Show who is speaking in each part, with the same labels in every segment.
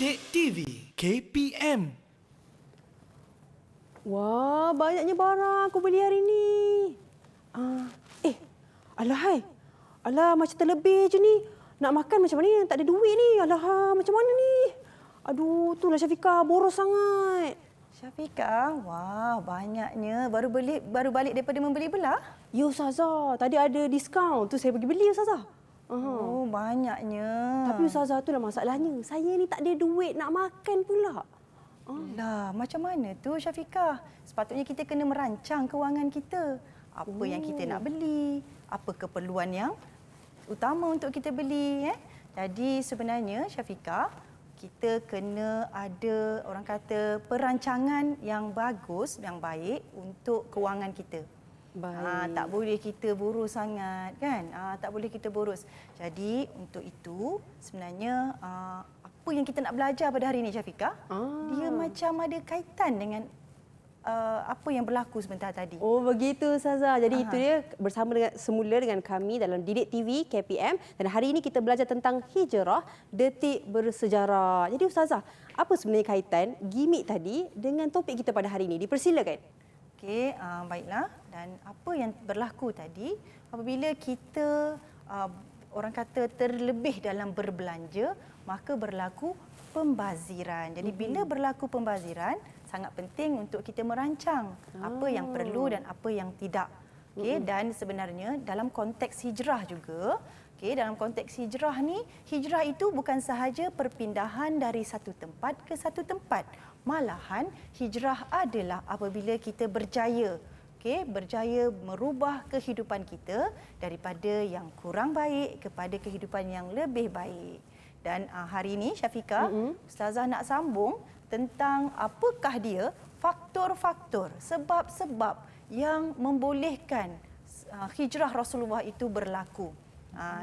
Speaker 1: Didik TV KPM.
Speaker 2: Wah, banyaknya barang aku beli hari ni. Alah hai. Alah, macam terlebih je ni. Nak makan macam mana? Tak ada duit ni. Alah, macam mana ni? Aduh, itulah Syafiqah, boros sangat.
Speaker 3: Syafiqah, wah banyaknya. Baru balik daripada membeli belah?
Speaker 2: Ya Ustazah, tadi ada diskaun. Tu saya pergi beli Ustazah.
Speaker 3: Oh, banyaknya.
Speaker 2: Tapi Ustazah, itulah masalahnya. Saya ni tak ada duit nak makan pula.
Speaker 3: Lah, macam mana tu Syafiqah? Sepatutnya kita kena merancang kewangan kita. Apa yang kita nak beli, apa keperluan yang utama untuk kita beli. Jadi sebenarnya Syafiqah, kita kena ada orang kata perancangan yang bagus, yang baik untuk kewangan kita.
Speaker 2: Baik.
Speaker 3: Tak boleh kita boros sangat kan? Tak boleh kita boros. Jadi untuk itu sebenarnya apa yang kita nak belajar pada hari ini Syafiqah, dia macam ada kaitan dengan apa yang berlaku sebentar tadi.
Speaker 2: Oh begitu Ustazah. Jadi itu dia bersama semula dengan kami dalam Didik TV KPM, dan hari ini kita belajar tentang hijrah, detik bersejarah. Jadi Ustazah, apa sebenarnya kaitan gimik tadi dengan topik kita pada hari ini? Dipersilakan.
Speaker 3: Okey, baiklah. Dan apa yang berlaku tadi, apabila kita orang kata terlebih dalam berbelanja, maka berlaku pembaziran. Jadi bila berlaku pembaziran, sangat penting untuk kita merancang apa yang perlu dan apa yang tidak. Okey, dan sebenarnya dalam konteks hijrah juga, dalam konteks hijrah ni, hijrah itu bukan sahaja perpindahan dari satu tempat ke satu tempat. Malahan hijrah adalah apabila kita berjaya, berjaya merubah kehidupan kita daripada yang kurang baik kepada kehidupan yang lebih baik. Dan hari ini Syafiqah, Ustazah nak sambung tentang apakah dia faktor-faktor, sebab-sebab yang membolehkan hijrah Rasulullah itu berlaku.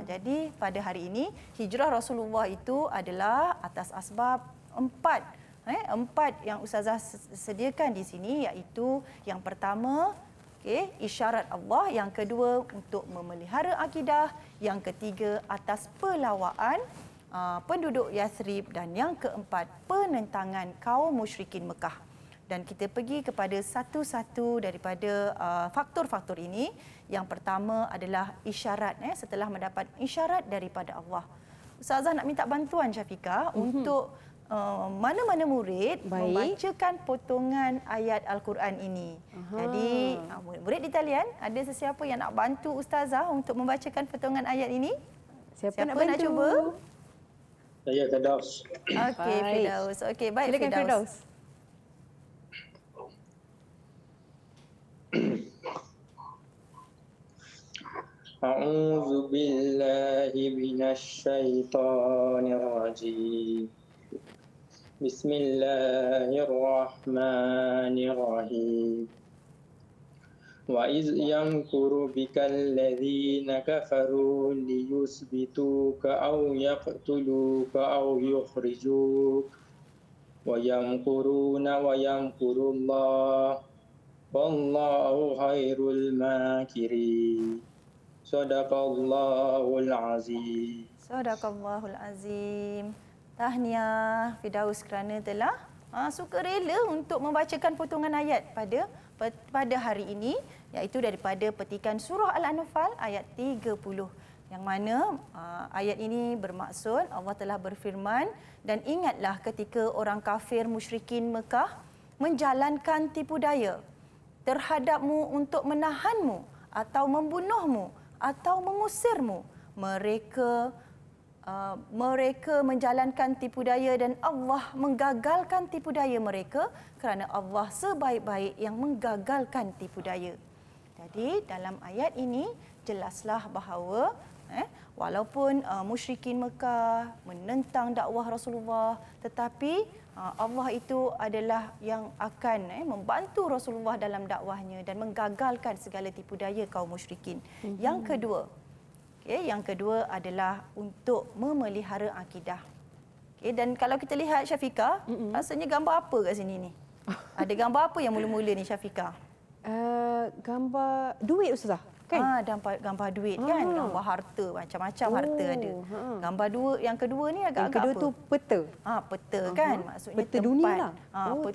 Speaker 3: Jadi pada hari ini hijrah Rasulullah itu adalah atas asbab empat yang Ustazah sediakan di sini, iaitu yang pertama isyarat Allah, yang kedua untuk memelihara akidah, yang ketiga atas pelawaan penduduk Yathrib, dan yang keempat penentangan kaum musyrikin Mekah. Dan kita pergi kepada satu-satu daripada faktor-faktor ini. Yang pertama adalah isyarat. Setelah mendapat isyarat daripada Allah, Ustazah nak minta bantuan Syafiqah untuk mana-mana murid membacakan potongan ayat Al-Quran ini. Jadi murid di talian, ada sesiapa yang nak bantu Ustazah untuk membacakan potongan ayat ini?
Speaker 2: Siapa nak
Speaker 3: cuba?
Speaker 4: Saya Firdaus.
Speaker 3: Okey, Firdaus. Okey, baik.
Speaker 2: Silakan Firdaus.
Speaker 4: A'udzu billahi minasy syaithanir rajim. Bismillahirrahmanirrahim. Wa iz yamkuru bikal ladzina kafaru liyusbituka aw yaqtuluka aw yukhrijuk wa yamkuruna wa yamkurullah wallahu khairul makirin. Shadaqallahul azim.
Speaker 3: Shadaqallahul azim. Tahniah Firdaus kerana telah sukarela untuk membacakan potongan ayat pada hari ini, iaitu daripada petikan surah Al-Anfal ayat 30, yang mana ayat ini bermaksud Allah telah berfirman, dan ingatlah ketika orang kafir musyrikin Mekah menjalankan tipu daya terhadapmu untuk menahanmu atau membunuhmu atau mengusirmu. Mereka menjalankan tipu daya dan Allah menggagalkan tipu daya mereka, kerana Allah sebaik-baik yang menggagalkan tipu daya. Jadi dalam ayat ini jelaslah bahawa walaupun musyrikin Mekah menentang dakwah Rasulullah, tetapi Allah itu adalah yang akan membantu Rasulullah dalam dakwahnya dan menggagalkan segala tipu daya kaum musyrikin. Yang kedua adalah untuk memelihara akidah. Dan kalau kita lihat Syafiqah, rasanya gambar apa kat sini ni? Ada gambar apa yang mula-mula ni Syafiqah?
Speaker 2: Gambar duit Ustazah. kan?
Speaker 3: Gambar duit kan, gambar harta, macam-macam harta ada. Gambar yang kedua ni
Speaker 2: Yang
Speaker 3: agak-agak
Speaker 2: kedua
Speaker 3: apa?
Speaker 2: tu peta.
Speaker 3: Peta kan, maksudnya
Speaker 2: Peta
Speaker 3: tempat.
Speaker 2: dunia lah.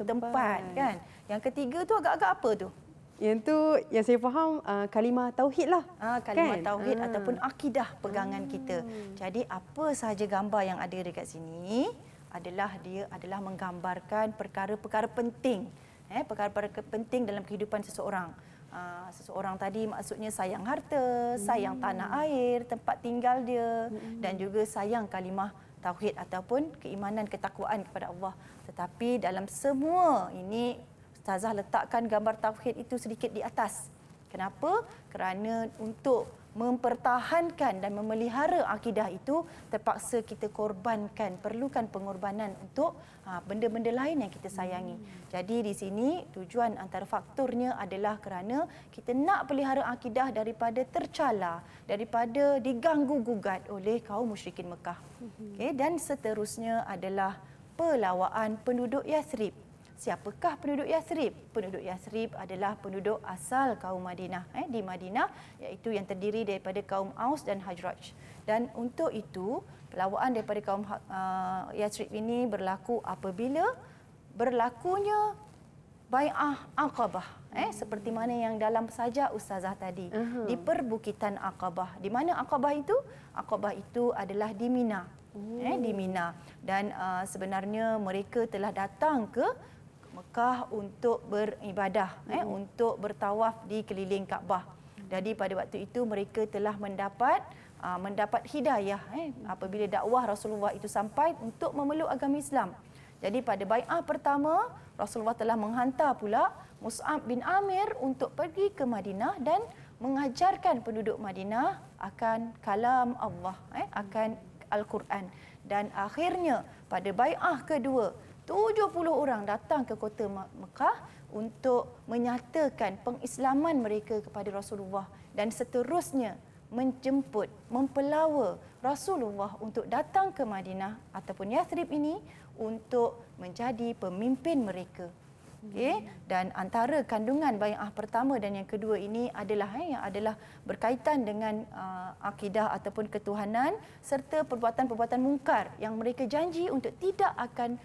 Speaker 3: Tempat kan. Yang ketiga tu agak-agak apa tu?
Speaker 2: Yang tu yang saya faham kalimah tauhid lah.
Speaker 3: Kalimah
Speaker 2: kan?
Speaker 3: tauhid ataupun akidah pegangan kita. Jadi apa sahaja gambar yang ada dekat sini dia adalah menggambarkan perkara-perkara penting. Perkara-perkara penting dalam kehidupan seseorang. Seseorang tadi maksudnya sayang harta, sayang tanah air, tempat tinggal dia dan juga sayang kalimah tauhid ataupun keimanan ketakwaan kepada Allah. Tetapi dalam semua ini Ustazah letakkan gambar tauhid itu sedikit di atas. Kenapa? Kerana untuk mempertahankan dan memelihara akidah itu terpaksa kita korbankan, perlukan pengorbanan untuk benda-benda lain yang kita sayangi. Jadi di sini tujuan antara faktornya adalah kerana kita nak pelihara akidah daripada tercela, daripada diganggu-gugat oleh kaum musyrikin Mekah. Dan seterusnya adalah pelawaan penduduk Yathrib. Siapakah penduduk Yathrib? Penduduk Yathrib adalah penduduk asal kaum Madinah di Madinah, iaitu yang terdiri daripada kaum Aus dan Hajraj. Dan untuk itu, pelawaan daripada kaum Yathrib ini berlaku apabila berlakunya Bai'ah Aqabah. Seperti mana yang dalam saja Ustazah tadi. Di perbukitan Aqabah. Di mana Aqabah itu? Aqabah itu adalah di Mina. Di Mina. Dan sebenarnya mereka telah datang ke Mekah untuk beribadah, untuk bertawaf di keliling Kaabah. Jadi pada waktu itu mereka telah mendapat hidayah apabila dakwah Rasulullah itu sampai untuk memeluk agama Islam. Jadi pada bai'ah pertama, Rasulullah telah menghantar pula Mus'ab bin Amir untuk pergi ke Madinah dan mengajarkan penduduk Madinah akan kalam Allah, akan Al-Quran. Dan akhirnya pada bai'ah kedua, 70 orang datang ke kota Mekah untuk menyatakan pengislaman mereka kepada Rasulullah dan seterusnya menjemput, mempelawa Rasulullah untuk datang ke Madinah ataupun Yathrib ini untuk menjadi pemimpin mereka. Dan antara kandungan bai'ah pertama dan yang kedua ini adalah yang adalah berkaitan dengan akidah ataupun ketuhanan serta perbuatan-perbuatan mungkar yang mereka janji untuk tidak akan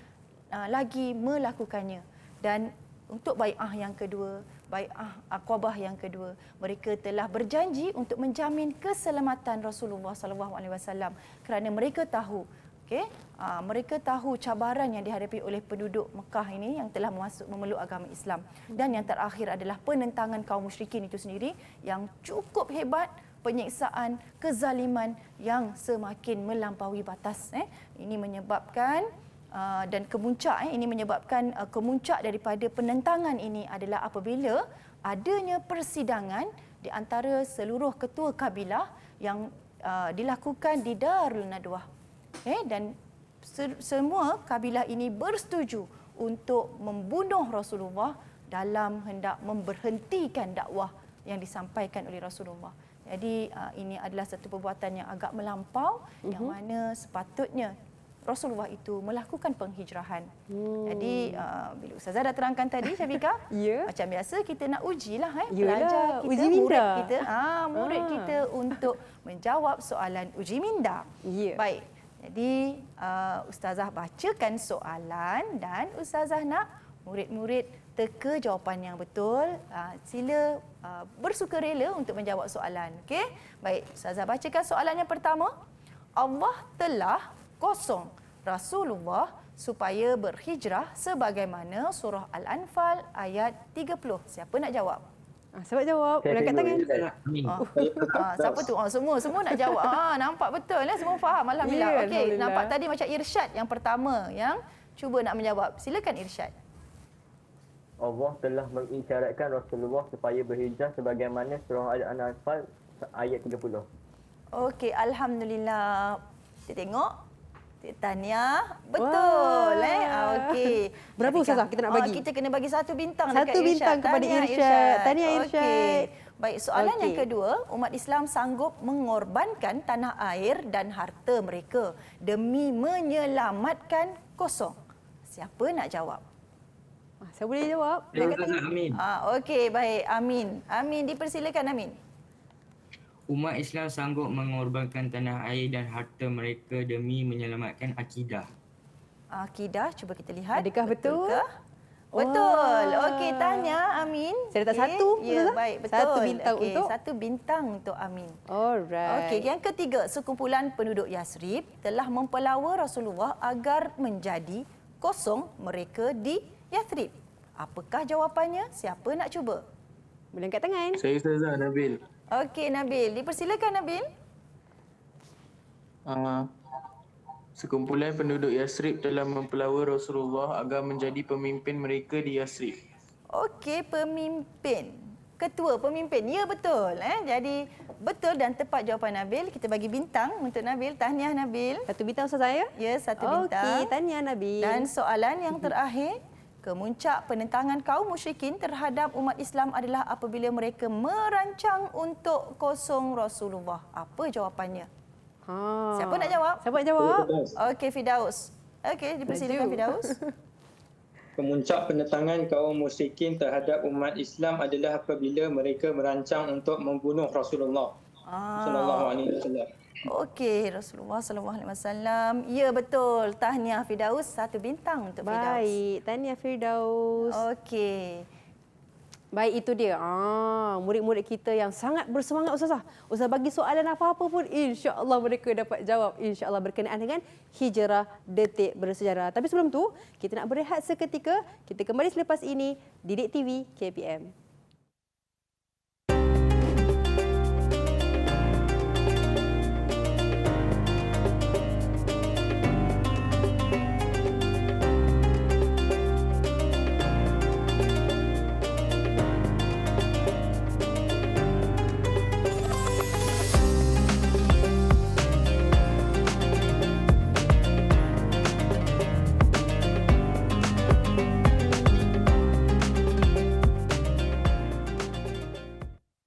Speaker 3: lagi melakukannya. Dan untuk bai'ah yang kedua, bai'ah Aqabah yang kedua, mereka telah berjanji untuk menjamin keselamatan Rasulullah SAW kerana mereka tahu mereka tahu cabaran yang dihadapi oleh penduduk Mekah ini yang telah memeluk agama Islam. Dan yang terakhir adalah penentangan kaum musyrikin itu sendiri yang cukup hebat, penyiksaan, kezaliman yang semakin melampaui batas. Ini menyebabkan dan kemuncak ini menyebabkan kemuncak daripada penentangan ini adalah apabila adanya persidangan di antara seluruh ketua kabilah yang dilakukan di Darul Nadwah. Dan semua kabilah ini bersetuju untuk membunuh Rasulullah dalam hendak memberhentikan dakwah yang disampaikan oleh Rasulullah. Jadi ini adalah satu perbuatan yang agak melampau yang mana sepatutnya Rasulullah itu melakukan penghijrahan. Jadi bila Ustazah dah terangkan tadi Syafiqah, macam biasa kita nak ujilah pelajar kita,
Speaker 2: uji
Speaker 3: murid
Speaker 2: minda.
Speaker 3: kita, murid kita untuk menjawab soalan uji minda. Baik. Jadi Ustazah bacakan soalan dan Ustazah nak murid-murid teka jawapan yang betul. Sila bersukarela untuk menjawab soalan. Okey? Baik, Ustazah bacakan soalan yang pertama. Allah telah kosong Rasulullah supaya berhijrah sebagaimana surah Al-Anfal ayat 30. Siapa nak jawab?
Speaker 2: Siapa jawab? Angkat tangan.
Speaker 3: Siapa tu? Semua nak jawab. Nampak betul semua faham alhamdulillah. Okey, nampak tadi macam Irsyad yang pertama yang cuba nak menjawab. Silakan Irsyad.
Speaker 5: Allah telah mengisyaratkan Rasulullah supaya berhijrah sebagaimana surah Al-Anfal ayat 30.
Speaker 3: Okey, alhamdulillah. Kita tengok. Tania, betul. Okey.
Speaker 2: Berapa Ustazah kita nak bagi?
Speaker 3: Kita kena bagi 1 bintang dekat Irsyad.
Speaker 2: 1 bintang kepada Irsyad. Tahniah Irsyad.
Speaker 3: Okey. Baik, soalan yang kedua, umat Islam sanggup mengorbankan tanah air dan harta mereka demi menyelamatkan kosong. Siapa nak jawab?
Speaker 2: Saya boleh jawab?
Speaker 6: Amin.
Speaker 3: Okey, baik. Amin. Amin, dipersilakan Amin.
Speaker 6: Umat Islam sanggup mengorbankan tanah air dan harta mereka demi menyelamatkan akidah.
Speaker 3: Akidah, cuba kita lihat.
Speaker 2: Adakah betul?
Speaker 3: Betulkah? Betul. Okey, tanya Amin.
Speaker 2: Saya letak
Speaker 3: Okey.
Speaker 2: satu,
Speaker 3: Ya,
Speaker 2: Ustazah.
Speaker 3: baik, betul.
Speaker 2: Satu bintang
Speaker 3: Okey,
Speaker 2: untuk?
Speaker 3: satu bintang untuk Amin.
Speaker 2: Alright.
Speaker 3: Okey, yang ketiga, sekumpulan penduduk Yasrib telah mempelawa Rasulullah agar menjadi kosong mereka di Yasrib. Apakah jawapannya? Siapa nak cuba?
Speaker 2: Boleh angkat tangan.
Speaker 7: Saya Ustazah Nabil.
Speaker 3: Okey, Nabil. Dipersilakan, Nabil.
Speaker 7: Sekumpulan penduduk Yasrib telah mempelawa Rasulullah agar menjadi pemimpin mereka di Yasrib.
Speaker 3: Okey, pemimpin. Ketua pemimpin. Ya, betul. Jadi, betul dan tepat jawapan Nabil. Kita bagi bintang untuk Nabil. Tahniah, Nabil.
Speaker 2: Satu bintang Ustazah ya?
Speaker 3: Ya, satu bintang.
Speaker 2: Okey, tahniah Nabil.
Speaker 3: Dan soalan yang terakhir, kemuncak penentangan kaum musyrikin terhadap umat Islam adalah apabila mereka merancang untuk kosong Rasulullah. Apa jawapannya? Siapa nak jawab?
Speaker 2: Siapa nak jawab?
Speaker 3: Okey, Firdaus. Okey, dipersilakan Firdaus.
Speaker 4: Kemuncak penentangan kaum musyrikin terhadap umat Islam adalah apabila mereka merancang untuk membunuh Rasulullah sallallahu alaihi wasallam.
Speaker 3: Okey, Rasulullah sallallahu alaihi wasallam. Ya, betul. Tahniah Firdaus, satu bintang untuk Firdaus.
Speaker 2: Baik, tahniah Firdaus.
Speaker 3: Okey.
Speaker 2: Baik, itu dia. Murid-murid kita yang sangat bersemangat Ustazah. Ustazah bagi soalan apa-apa pun, insya-Allah mereka dapat jawab. Insya-Allah berkenaan dengan hijrah detik bersejarah. Tapi sebelum tu, kita nak berehat seketika. Kita kembali selepas ini di Didik TV KPM.